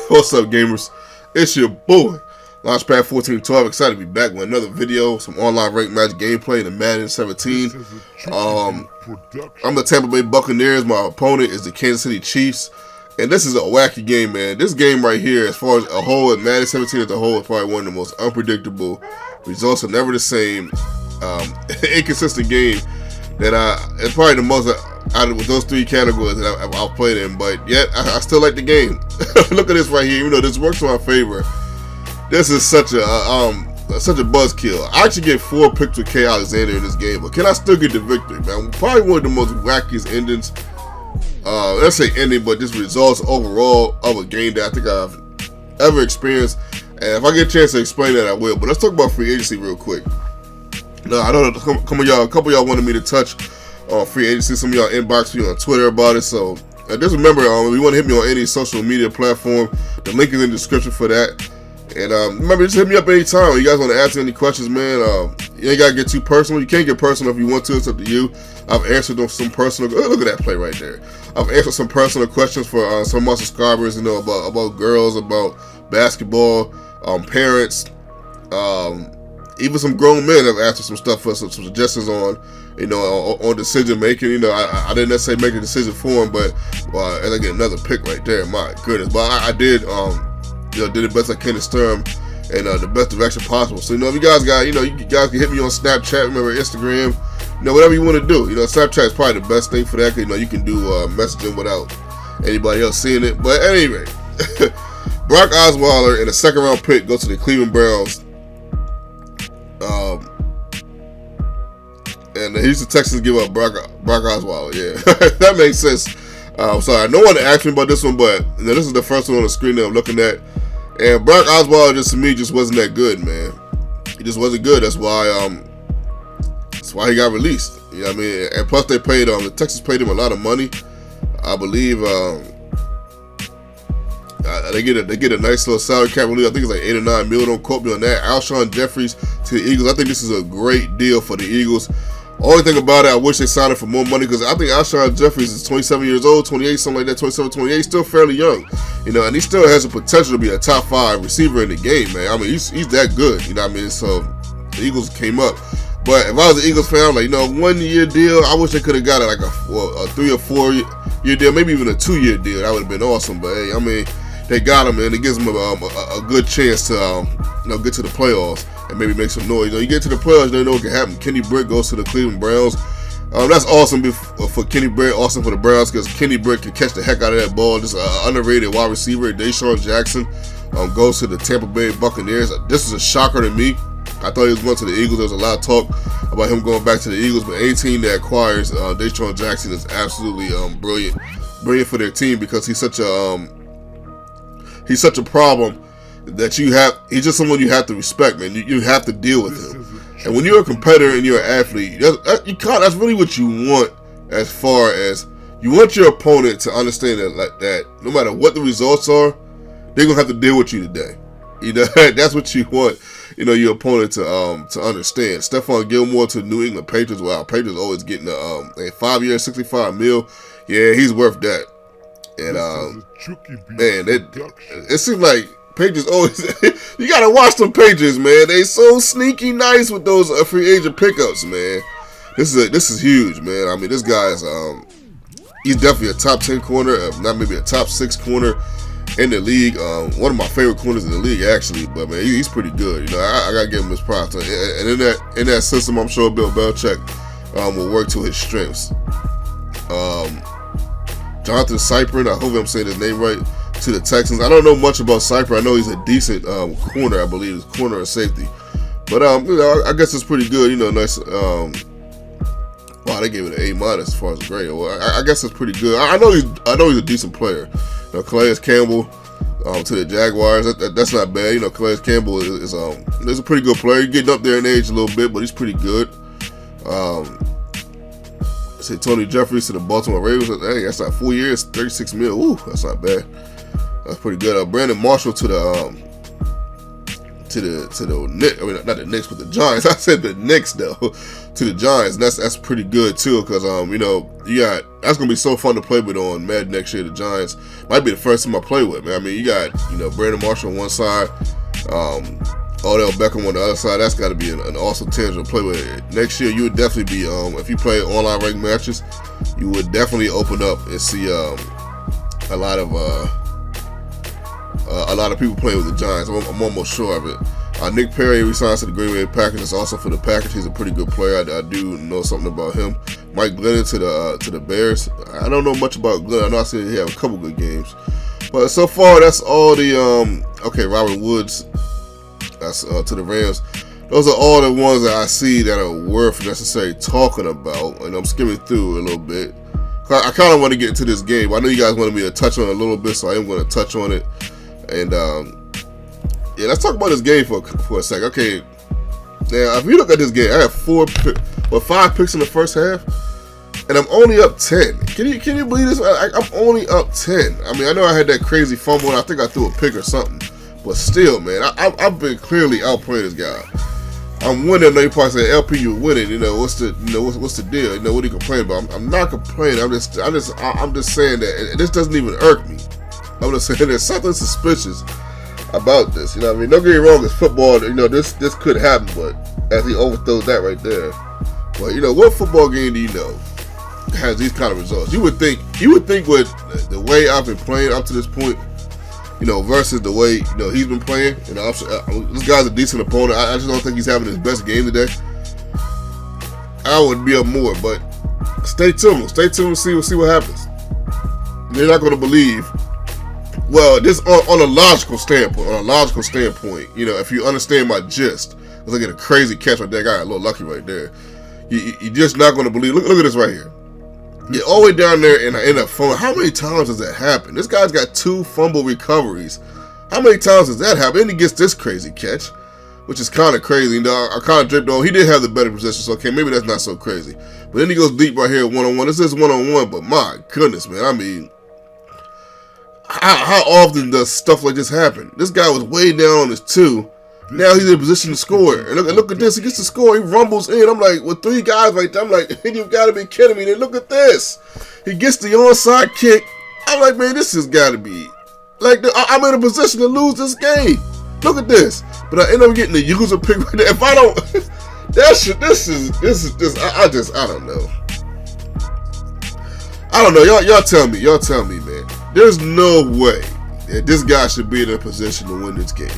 What's up, gamers? It's your boy, Launchpad 1412. Excited to be back with another video, some online ranked match gameplay in the Madden 17. I'm the Tampa Bay Buccaneers. My opponent is the Kansas City Chiefs. And this is a wacky game, man. This game right here, as far as a whole, in Madden 17 as a whole, is probably one of the most unpredictable. Results are never the same. Inconsistent game that it's probably the most out of those three categories that I've played in, but yet I still like the game. Look at this right here. Even though this works in my favor, this is such a buzzkill. I actually get 4 picks with K. Alexander in this game, but can I still get the victory, man? Probably one of the most wackiest endings. Let's say ending, but just results overall of a game that I think I've ever experienced. And if I get a chance to explain that, I will. But let's talk about free agency real quick. Now, I know a couple of y'all wanted me to touch on free agency. Some of y'all inboxed me on Twitter about it. So just remember, if you want to hit me on any social media platform, the link is in the description for that. And remember, just hit me up anytime. You guys want to ask any questions, man. You ain't got to get too personal. You can't get personal if you want to. It's up to you. I've answered some personal. Look at that play right there. I've answered some personal questions for some of my subscribers. You know, about girls, about basketball, parents, even some grown men have asked for some stuff for some suggestions on, you know, on decision making. You know, I didn't necessarily make a decision for him, but and I get another pick right there. My goodness, but I did, you know, did the best I can to steer him in the best direction possible. So, you know, if you guys got, you know, you guys can hit me on Snapchat, remember Instagram, you know, whatever you want to do. You know, Snapchat is probably the best thing for that, because, you know, you can do messaging without anybody else seeing it. But anyway, Brock Osweiler in a second round pick goes to the Cleveland Browns. And the Houston Texans give up Brock Osweiler. Yeah, that makes sense. Sorry, no one asked me about this one, but you know, this is the first one on the screen that I'm looking at. And Brock Osweiler, just to me, just wasn't that good, man. He just wasn't good. That's why he got released. You know what I mean? And plus, they paid the Texans paid him a lot of money. I believe they get a nice little salary cap release. I think it's like $8 or $9 million. Don't quote me on that. Alshon Jeffries to the Eagles. I think this is a great deal for the Eagles. Only thing about it, I wish they signed him for more money, because I think Alshon Jeffries is 27 years old, 28, something like that, 27, 28, still fairly young. You know, and he still has the potential to be a top 5 receiver in the game, man. I mean, he's that good, you know what I mean? So, the Eagles came up. But if I was an Eagles fan, I'm like, you know, 1 year deal, I wish they could have got it like a 3 or 4 year deal, maybe even a 2 year deal. That would have been awesome. But, hey, I mean, they got him, and it gives them a good chance to, you know, get to the playoffs and maybe make some noise. You know, you get to the playoffs, you know what can happen. Kenny Britt goes to the Cleveland Browns. That's awesome for Kenny Britt, awesome for the Browns, because Kenny Britt can catch the heck out of that ball. Just underrated wide receiver. Deshaun Jackson goes to the Tampa Bay Buccaneers. This is a shocker to me. I thought he was going to the Eagles. There was a lot of talk about him going back to the Eagles, but any team that acquires Deshaun Jackson is absolutely brilliant for their team, because he's such a problem that you have. He's just someone you have to respect, man. You have to deal with him. And when you're a competitor and you're an athlete, that's really what you want. As far as you want your opponent to understand that no matter what the results are, they're gonna have to deal with you today. You know, that's what you want. You know, your opponent to understand. Stephon Gilmore to New England Patriots. Wow, Patriots always getting a 5 year, $65 million. Yeah, he's worth that. And man, it seems like Patriots always. You gotta watch them Patriots, man. They so sneaky nice with those free agent pickups, man. This is huge, man. I mean, this guy's he's definitely a top 10 corner, if not maybe a top 6 corner in the league. One of my favorite corners in the league, actually. But man, he's pretty good. You know, I gotta give him his props. And in that system, I'm sure Bill Belichick will work to his strengths. Jonathan Cyprin, I hope I'm saying his name right, to the Texans. I don't know much about Cyprin. I know he's a decent corner, I believe. He's corner or safety. But, you know, I guess it's pretty good. You know, nice. Wow, they gave it an A- as far as grade. Well, I guess it's pretty good. I know he's a decent player. You know, Calais Campbell to the Jaguars. That's not bad. You know, Calais Campbell is a pretty good player. He's getting up there in age a little bit, but he's pretty good. Say Tony Jeffries to the Baltimore Ravens. Hey, that's not 4 years, $36 million. Ooh, that's not bad. That's pretty good. Brandon Marshall to to the Knicks. I mean, not the Knicks, but the Giants. I said the Knicks though, to the Giants. And that's pretty good too, because you know, that's gonna be so fun to play with on Madden next year. The Giants might be the first team I play with, man. I mean, you got, you know, Brandon Marshall on one side, Odell Beckham on the other side. That's got to be an awesome team to play with. Next year, you would definitely be, if you play online ranked matches, you would definitely open up and see a lot of people playing with the Giants. I'm almost sure of it. Nick Perry resigns to the Green Bay Packers. It's also for the Packers. He's a pretty good player. I do know something about him. Mike Glennon to the Bears. I don't know much about Glennon. I know I said he had a couple good games, but so far that's all the okay. Robert Woods. That's to the Rams. Those are all the ones that I see that are worth necessarily talking about, and I'm skimming through a little bit. I kind of want to get into this game. I know you guys wanted me to touch on it a little bit, so I am going to touch on it. And yeah, let's talk about this game for a second. Okay, now if you look at this game, I have 5 picks in the first half, and I'm only up 10. Can you believe this? I'm only up 10. I mean, I know I had that crazy fumble, and I think I threw a pick or something. But still, man, I've been clearly outplaying this guy. I'm winning. I know you probably say, LP, you're winning. You know, what's the deal? You know, what are you complaining about? I'm not complaining. I'm just saying that this doesn't even irk me. I'm just saying there's something suspicious about this. You know what I mean? Don't get me wrong, it's football. You know, this could happen, but as he overthrows that right there. But you know, what football game do you know has these kind of results? You would think with the way I've been playing up to this point, you know, versus the way, you know, he's been playing. You know, this guy's a decent opponent. I just don't think he's having his best game today. I would be up more, but stay tuned. Stay tuned and see what happens. You're not going to believe. Well, this on a logical standpoint, you know, if you understand my gist, look at a crazy catch right there. Got a little lucky right there. You're just not going to believe. Look at this right here. You're all the way down there and I end up fumbling. How many times does that happen? This guy's got 2 fumble recoveries. How many times does that happen? And he gets this crazy catch, which is kind of crazy. You know, I kind of dripped on. He did have the better possession, so okay, maybe that's not so crazy. But then he goes deep right here, one-on-one. This is one-on-one, but my goodness, man. I mean, how often does stuff like this happen? This guy was way down on his 2. Now he's in a position to score. And look at this. He gets to score. He rumbles in. I'm like, with 3 guys right there, I'm like, you've got to be kidding me. Then look at this. He gets the onside kick. I'm like, man, this has got to be. Like, I'm in a position to lose this game. Look at this. But I end up getting the user pick right there. If I don't, this is I don't know. I don't know. Y'all tell me, man. There's no way that this guy should be in a position to win this game.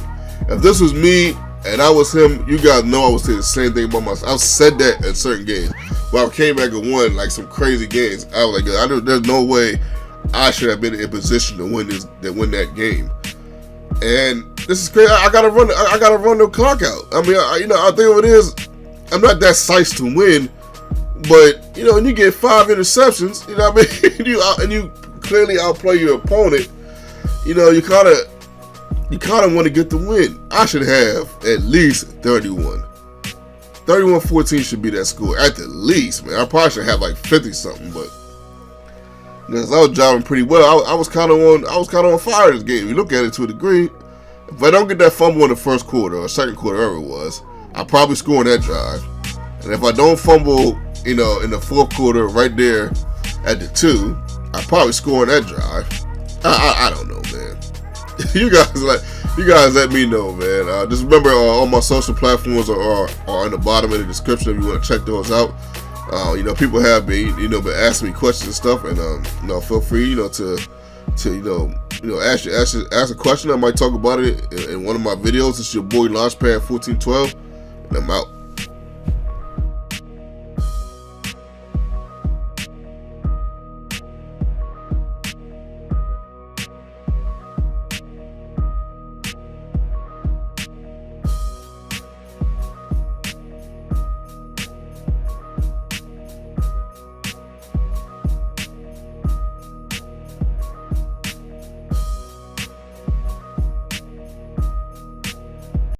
If this was me and I was him, you guys know I would say the same thing about myself. I've said that in certain games. But I came back and won like some crazy games. I was like, there's no way I should have been in a position to win that game. And this is crazy. I gotta run the clock out. I mean, I think what it is, I'm not that sized to win, but you know, when you get 5 interceptions, you know what I mean, and you clearly outplay your opponent, you know, you kind of want to get the win. I should have at least 31. 31-14 should be that score at the least, man. I probably should have like 50-something, but because I was driving pretty well, I was kind of on fire this game. You look at it to a degree. If I don't get that fumble in the first quarter or second quarter, whatever it was, I'll probably score on that drive. And if I don't fumble, you know, in the fourth quarter right there at the 2, I'll probably score on that drive. I don't know, man. You guys let me know, man. Just remember, all my social platforms are in the bottom of the description if you want to check those out. You know, people have been asking me questions and stuff, and you know, feel free, you know, to ask a question. I might talk about it in one of my videos. It's your boy Launchpad 1412, and I'm out.